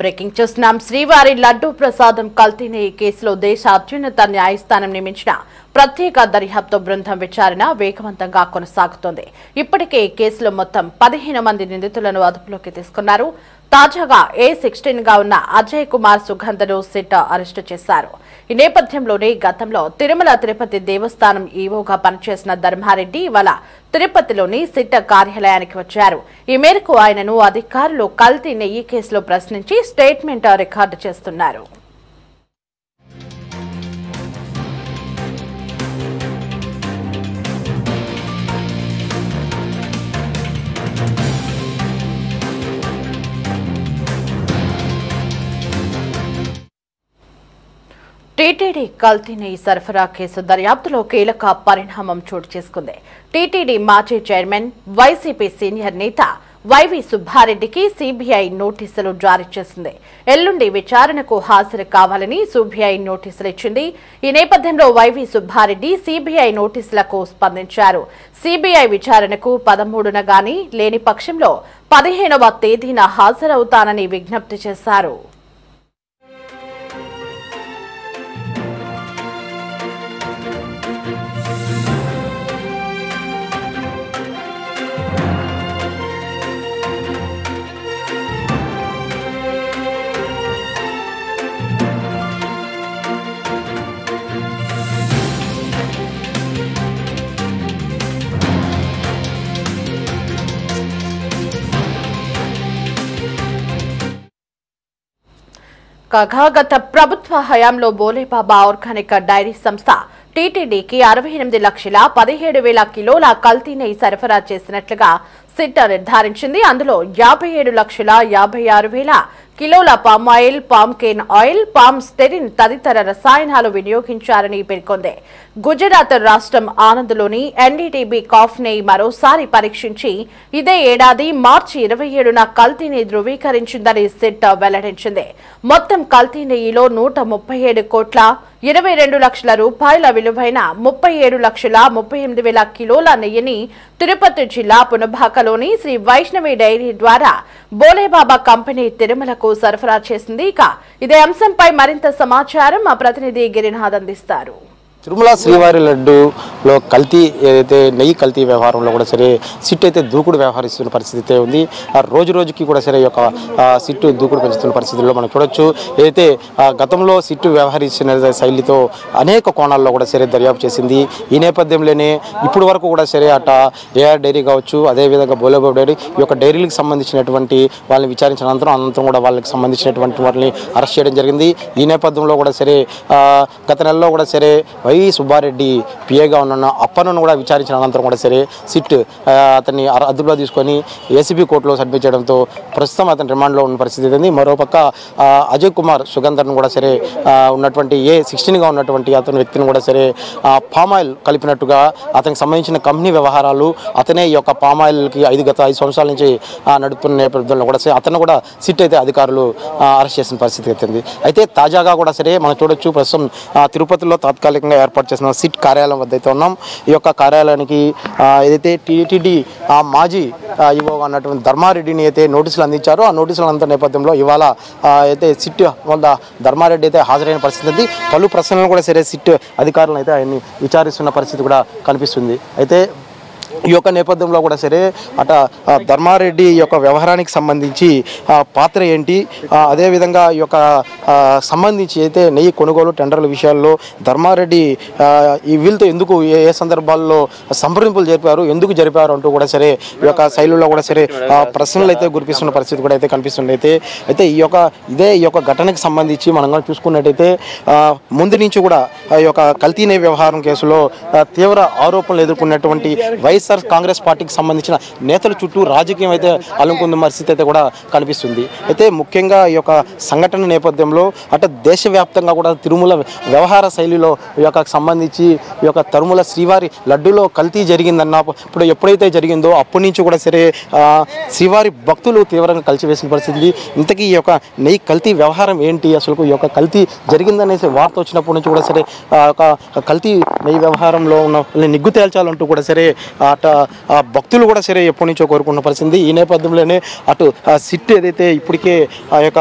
Breaking చూస్తున్నాం. శ్రీవారి లడ్డూ ప్రసాదం కల్తీని కేసులో దేశ అత్యున్నత న్యాయస్థానం నియమించిన ప్రత్యేక దర్యాప్తు బృందం విచారణ వేగవంతంగా కొనసాగుతోంది. ఇప్పటికే ఈ కేసులో మొత్తం 15 మంది నిందితులను అదుపులోకి తీసుకున్నారు. తాజాగా A16 గా ఉన్న అజయ్ కుమార్ సుగంధను సిట్ అరెస్టు చేశారు. ఈ నేపథ్యంలోనే గతంలో తిరుమల తిరుపతి దేవస్థానం ఈవోగా పనిచేసిన ధర్మారెడ్డి ఇవాళ తిరుపతిలోని సిట్ కార్యాలయానికి వచ్చారు. ఈ మేరకు ఆయనను అధికారులు కల్తీ నెయ్యి కేసులో ప్రశ్నించి స్టేట్మెంట్ రికార్డు చేస్తున్నారు. టీటీడీ కల్తీ నెయ్యి సరఫరా కేసు దర్యాప్తులో కీలక పరిణామం చోటు చేసుకుంది. టీటీడీ మాజీ చైర్మన్ వైసీపీ సీనియర్ నేత వైవి సుబ్బారెడ్డికి సీబీఐ నోటీసులు జారీ చేసింది. ఎల్లుండి విచారణకు హాజరు కావాలని సీబీఐ నోటీసులు ఇచ్చింది. ఈ నేపథ్యంలో వైవి సుబ్బారెడ్డి సీబీఐ నోటీసులకు స్పందించారు. సీబీఐ విచారణకు 13న గానీ లేని పక్షంలో 15వ తేదీన హాజరవుతానని విజ్ఞప్తి చేశారు. గత ప్రభుత్వ హయాంలో బోలేబాబా ఆర్గానిక్ డైరీ సంస్థ టీటీడీకి 68,17,000 కిలోల కల్తీ నెయ్యి సరఫరా చేసినట్లుగా సిట్ నిర్ధారించింది. అందులో 57,56,000 కిలోల palm oil, palm kernel oil, palm stearin తదితర రసాయనాలు వినియోగించారని పేర్కొంది. గుజరాత్ రాష్ట్రం ఆనంద్లోని ఎన్డీటీబీ కాఫ్ నెయ్యి మరోసారి పరీక్షించి ఇదే ఏడాది మార్చి 27న కల్తీని ధృవీకరించిందని సిట్ వెల్లడించింది. మొత్తం కల్తీ నెయ్యిలో 137 కోట్ల 22 లక్షల రూపాయల విలువైన 37,38,000 కిలోల నెయ్యిని తిరుపతి జిల్లా పునభాకలోని శ్రీ వైష్ణవి డైరీ ద్వారా బోలేబాబా కంపెనీ తిరుమలకు సరఫరా చేసింది. ఇక ఇదే అంశంపై మరింత సమాచారం మా ప్రతినిధి గిరినాథ్ అందిస్తారు. తిరుమల శ్రీవారి లడ్డూలో కల్తీ ఏదైతే నెయ్యి కల్తీ వ్యవహారంలో కూడా సరే సిట్ అయితే దూకుడు వ్యవహరిస్తున్న పరిస్థితి అయితే ఉంది. రోజు రోజుకి కూడా సరే యొక్క సిట్టు దూకుడు పెంచుతున్న పరిస్థితుల్లో మనం చూడొచ్చు. ఏదైతే గతంలో సిట్టు వ్యవహరించిన శైలితో అనేక కోణాల్లో కూడా సరే దర్యాప్తు చేసింది. ఈ నేపథ్యంలోనే ఇప్పుడు వరకు కూడా సరే అట ఏఆర్ డైరీ కావచ్చు, అదేవిధంగా బోలేబాబా డైరీ, ఈ యొక్క డైరీలకు సంబంధించినటువంటి వాళ్ళని విచారించిన అనంతరం కూడా వాళ్ళకి సంబంధించినటువంటి వాళ్ళని అరెస్ట్ చేయడం జరిగింది. ఈ నేపథ్యంలో కూడా సరే గత నెలలో కూడా సరే వైవి సుబ్బారెడ్డి పిఏగా ఉన్న అప్పను కూడా విచారించిన అనంతరం కూడా సరే సిట్ అతన్ని అదుపులో తీసుకొని ఏసీబీ కోర్టులో సబ్మిట్ చేయడంతో ప్రస్తుతం అతని రిమాండ్లో ఉన్న పరిస్థితి ఉంది. మరోపక్క అజయ్ కుమార్ సుగంధర్ను కూడా సరే ఉన్నటువంటి A16గా ఉన్నటువంటి అతని వ్యక్తిని కూడా సరే పామాయిల్ కలిపినట్టుగా అతనికి సంబంధించిన కంపెనీ వ్యవహారాలు అతనే ఈ యొక్క పామాయిల్కి గత 5 సంవత్సరాల నుంచి నడుపుతున్న నేపథ్యంలో కూడా సరే అతను కూడా సిట్ అయితే అధికారులు అరెస్ట్ చేసిన పరిస్థితి అవుతుంది. అయితే తాజాగా కూడా సరే మనం చూడొచ్చు ప్రస్తుతం తిరుపతిలో తాత్కాలికంగా ఏర్పాటు చేసిన సిట్ కార్యాలయం వద్ద అయితే ఉన్నాం. ఈ యొక్క కార్యాలయానికి ఏదైతే టీటీడీ మాజీ ఈవోగా అన్నటువంటి ధర్మారెడ్డిని అయితే నోటీసులు అందించారో ఆ నోటీసుల అంత నేపథ్యంలో ఇవాళ అయితే సిట్ వద్ద ధర్మారెడ్డి అయితే హాజరైన పరిస్థితి ఉంది. పలు ప్రశ్నలను కూడా సరే సిట్ అధికారులను అయితే ఆయన్ని విచారిస్తున్న పరిస్థితి కూడా కనిపిస్తుంది. అయితే ఈ యొక్క నేపథ్యంలో కూడా సరే అట ధర్మారెడ్డి యొక్క వ్యవహారానికి సంబంధించి పాత్ర ఏంటి, అదేవిధంగా ఈ యొక్క సంబంధించి అయితే నెయ్యి కొనుగోలు టెండర్ల విషయాల్లో ధర్మారెడ్డి ఈ వీళ్ళతో ఎందుకు ఏ సందర్భాల్లో సంప్రదింపులు జరిపారు, ఎందుకు జరిపారు అంటూ కూడా సరే ఈ యొక్క శైలిలో కూడా సరే ప్రశ్నలు అయితే గురిపిస్తున్న పరిస్థితి కూడా అయితే కనిపిస్తుంది. అయితే ఈ యొక్క ఘటనకు సంబంధించి మనం చూసుకున్నట్టయితే ముందు నుంచి కూడా ఈ యొక్క కల్తీ నెయ్యి వ్యవహారం కేసులో తీవ్ర ఆరోపణలు ఎదుర్కొన్నటువంటి వైఎస్ఆర్ కాంగ్రెస్ పార్టీకి సంబంధించిన నేతల చుట్టూ రాజకీయం అయితే అలుముకున్న పరిస్థితి అయితే కూడా కనిపిస్తుంది. అయితే ముఖ్యంగా ఈ యొక్క సంఘటన నేపథ్యంలో అటు దేశవ్యాప్తంగా కూడా తిరుమల వ్యవహార శైలిలో ఈ యొక్క సంబంధించి ఈ యొక్క తిరుమల శ్రీవారి లడ్డూలో కల్తీ జరిగిందన్న ఇప్పుడు ఎప్పుడైతే జరిగిందో అప్పటి నుంచి కూడా సరే శ్రీవారి భక్తులు తీవ్రంగా కలిసివేసిన పరిస్థితి. ఇంతకీ ఈ యొక్క నెయ్యి కల్తీ వ్యవహారం ఏంటి, అసలు ఈ యొక్క కల్తీ జరిగిందనేసి వార్త వచ్చినప్పటి నుంచి కూడా సరే ఒక కల్తీ నెయ్యి వ్యవహారంలో ఉన్న నిగ్గు తేల్చాలంటూ కూడా సరే అటు భక్తులు కూడా సరే ఎప్పటి నుంచో కోరుకున్న పరిస్థితి. ఈ నేపథ్యంలోనే అటు సిట్ ఏదైతే ఇప్పటికే ఆ యొక్క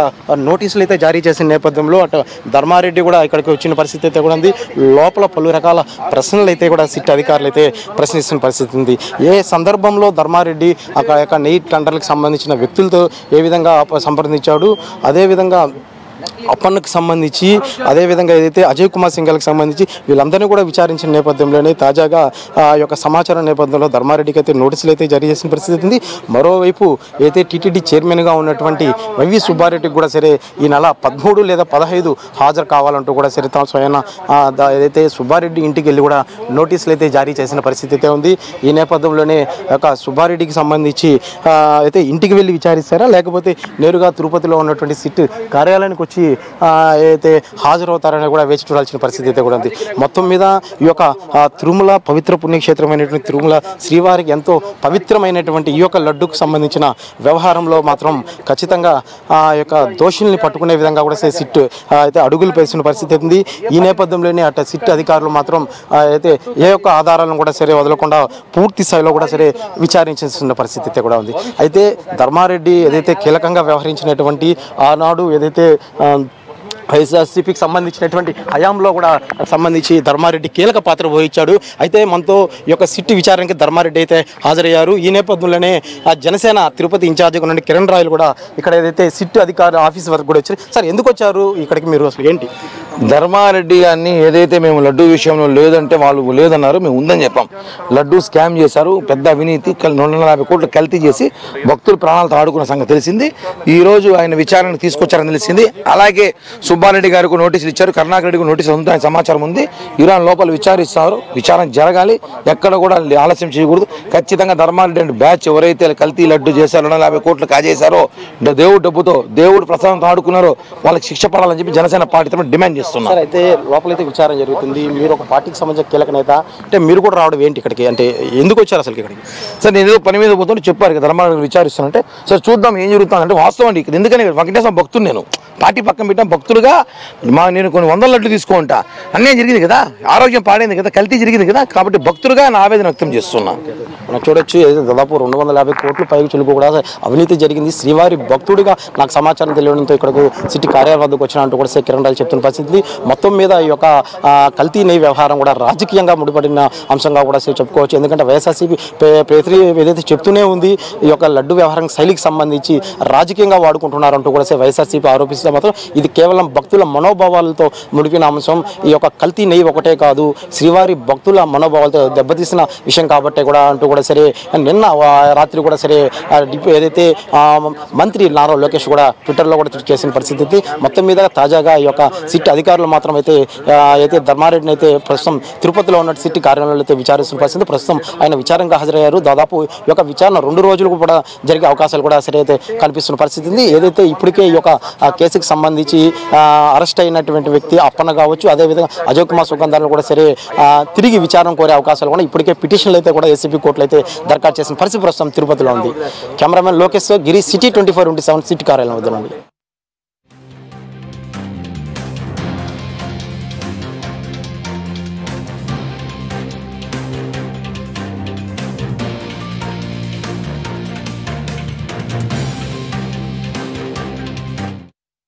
నోటీసులు అయితే జారీ చేసిన నేపథ్యంలో అటు ధర్మారెడ్డి కూడా ఇక్కడికి వచ్చిన పరిస్థితి అయితే కూడా ఉంది. లోపల పలు రకాల ప్రశ్నలు అయితే కూడా సిట్ అధికారులు అయితే ప్రశ్నిస్తున్న పరిస్థితి ఉంది. ఏ సందర్భంలో ధర్మారెడ్డి అక్కడ యొక్క నెయ్యి టెండర్లకు సంబంధించిన వ్యక్తులతో ఏ విధంగా సంప్రదించాడు, అదేవిధంగా అప్పన్నకు సంబంధించి అదేవిధంగా ఏదైతే అజయ్ కుమార్ సింఘాల్కి సంబంధించి వీళ్ళందరినీ కూడా విచారించిన నేపథ్యంలోనే తాజాగా ఆ యొక్క సమాచారం నేపథ్యంలో ధర్మారెడ్డికి అయితే నోటీసులు అయితే జారీ చేసిన పరిస్థితి ఉంది. మరోవైపు అయితే టీటీడీ చైర్మన్గా ఉన్నటువంటి వైవి సుబ్బారెడ్డికి కూడా సరే ఈ నెల 13 లేదా 15 హాజరు కావాలంటూ కూడా సరే తాను స్వయం ఏదైతే సుబ్బారెడ్డి ఇంటికి వెళ్ళి కూడా నోటీసులు అయితే జారీ చేసిన పరిస్థితి అయితే ఉంది. ఈ నేపథ్యంలోనే ఒక సుబ్బారెడ్డికి సంబంధించి అయితే ఇంటికి వెళ్ళి విచారిస్తారా లేకపోతే నేరుగా తిరుపతిలో ఉన్నటువంటి సిట్ కార్యాలయానికి వచ్చి అయితే హాజరవుతారని కూడా వేచి చూడాల్సిన పరిస్థితి అయితే కూడా ఉంది. మొత్తం మీద ఈ యొక్క తిరుమల పవిత్ర పుణ్యక్షేత్రమైనటువంటి తిరుమల శ్రీవారికి ఎంతో పవిత్రమైనటువంటి ఈ యొక్క లడ్డుకు సంబంధించిన వ్యవహారంలో మాత్రం ఖచ్చితంగా ఆ యొక్క దోషుల్ని పట్టుకునే విధంగా కూడా సిట్ అయితే అడుగులు వేసిన పరిస్థితి ఉంది. ఈ నేపథ్యంలోనే అటు సిట్ అధికారులు మాత్రం అయితే ఏ యొక్క ఆధారాలను కూడా సరే వదలకుండా పూర్తి స్థాయిలో కూడా సరే విచారించాల్సిన పరిస్థితి అయితే కూడా ఉంది. అయితే ధర్మారెడ్డి ఏదైతే కీలకంగా వ్యవహరించినటువంటి ఆనాడు ఏదైతే వైఎస్ఆర్సీపీకి సంబంధించినటువంటి హయాంలో కూడా సంబంధించి ధర్మారెడ్డి కీలక పాత్ర వహించాడు. అయితే మనతో ఈ యొక్క సిట్ విచారణకి ధర్మారెడ్డి అయితే హాజరయ్యారు. ఈ నేపథ్యంలోనే జనసేన తిరుపతి ఇన్ఛార్జిగా ఉన్న కిరణ్ రాయలు కూడా ఇక్కడ ఏదైతే సిట్ అధికారుల ఆఫీస్ వరకు కూడా వచ్చారు. సార్ ఎందుకు వచ్చారు ఇక్కడికి మీరు, అసలు ఏంటి? ధర్మారెడ్డి గారిని ఏదైతే మేము లడ్డూ విషయంలో లేదంటే వాళ్ళు లేదన్నారు, మేము ఉందని చెప్పాం. లడ్డూ స్కామ్ చేశారు, పెద్ద అవినీతి, 250 కోట్లు కల్తీ చేసి భక్తులు ప్రాణాలతో ఆడుకున్న సంగతి తెలిసింది. ఈరోజు ఆయన విచారణకు తీసుకొచ్చారని తెలిసింది. అలాగే సుబ్బారెడ్డి గారికి నోటీసులు ఇచ్చారు, కరుణాకర్ రెడ్డికి నోటీసులు ఉంది, ఆయన సమాచారం ఉంది. ఇరాన్ లోపల విచారిస్తారు, విచారణ జరగాలి, ఎక్కడ కూడా ఆలస్యం చేయకూడదు. ఖచ్చితంగా ధర్మారెడ్డి అండ్ బ్యాచ్ ఎవరైతే కల్తీ లడ్డు చేశారో 250 కోట్లు కాజేశారో, దేవుడు డబ్బుతో దేవుడు ప్రసాదంతో ఆడుకున్నారో వాళ్ళకి శిక్ష పడాలని చెప్పి జనసేన పార్టీ తరఫున డిమాండ్ చేస్తున్నారు. అయితే లోపలైతే విచారణ జరుగుతుంది. మీరు ఒక పార్టీకి సంబంధించిన కీలక నేత, అంటే మీరు కూడా రావడం ఏంటి ఇక్కడికి, అంటే ఎందుకు వచ్చారు అసలు ఇక్కడికి? సార్ నేను ఏదో పని మీద పోతుంటే చెప్పారు కదా ధర్మారెడ్డి విచారిస్తానంటే, సార్ చూద్దాం ఏం జరుగుతుందంటే వాస్తవం అండి. ఇక్కడ ఎందుకని వెంకటేశ్వర భక్తుడు, నేను పార్టీ పక్కన పెట్టాం, భక్తులుగా నేను కొన్ని 100 లడ్లు తీసుకుంటా, అన్యాయం జరిగింది కదా, ఆరోగ్యం పాడైంది కదా, కల్తీ జరిగింది కదా, కాబట్టి భక్తులుగా నా ఆవేదన వ్యక్తం చేస్తున్నా. మనం చూడొచ్చు దాదాపు 250 కోట్ల పైకి చులుకు కూడా అవినీతి జరిగింది. శ్రీవారి భక్తుడిగా నాకు సమాచారం తెలియడంతో ఇక్కడకు సిటీ కార్యాలయం వద్దకు వచ్చిన అంటూ కూడా కిరణ్ రాయలు చెప్తున్న పరిస్థితి. మొత్తం మీద ఈ యొక్క కల్తీ నెయ్యి వ్యవహారం కూడా రాజకీయంగా ముడిపడిన అంశంగా కూడా చెప్పుకోవచ్చు. ఎందుకంటే వైఎస్ఆర్సీపీ ఏదైతే చెప్తూనే ఉంది ఈ యొక్క లడ్డు వ్యవహారం శైలికి సంబంధించి రాజకీయంగా వాడుకుంటున్నారంటూ కూడా వైఎస్ఆర్సీపీ ఆరోపిస్తే మాత్రం ఇది కేవలం భక్తుల మనోభావాలతో ముడిపిన అంశం. ఈ యొక్క కల్తీ నెయ్యి ఒకటే కాదు, శ్రీవారి భక్తుల మనోభావాలతో దెబ్బతీసిన విషయం కాబట్టే కూడా అంటూ కూడా సరే నిన్న రాత్రి కూడా సరే ఏదైతే మంత్రి నారా లోకేష్ కూడా ట్విట్టర్లో కూడా ట్వీట్ చేసిన పరిస్థితి. మొత్తం మీద తాజాగా ఈ యొక్క సిట్ అధికారులు మాత్రం అయితే ధర్మారెడ్డిని అయితే ప్రస్తుతం తిరుపతిలో ఉన్న సిట్ కార్యాలయంలో అయితే విచారిస్తున్న పరిస్థితి. ప్రస్తుతం ఆయన విచారణకు హాజరయ్యారు. దాదాపు ఈ యొక్క విచారణ 2 రోజులు కూడా జరిగే అవకాశాలు కూడా సరే అయితే కనిపిస్తున్న పరిస్థితి ఉంది. ఏదైతే ఇప్పటికే ఈ యొక్క కేసుకు సంబంధించి అరెస్ట్ అయినటువంటి వ్యక్తి అప్పన్న కావచ్చు, అదేవిధంగా అజయ్ కుమార్ సుగంధాలను కూడా సరే తిరిగి విచారణ కోరే అవకాశాలు కూడా ఇప్పటికే పిటిషన్లు అయితే కూడా ఏసీబీ కోర్టులు అయితే దరఖాస్తు చేసిన పరిస్థితి ప్రస్తుతం తిరుపతిలో ఉంది. కెమెరామెన్ లోకేష్ గిరి, సిటీ 24/7 సిటీ కార్యాలయం వద్ద నుండి.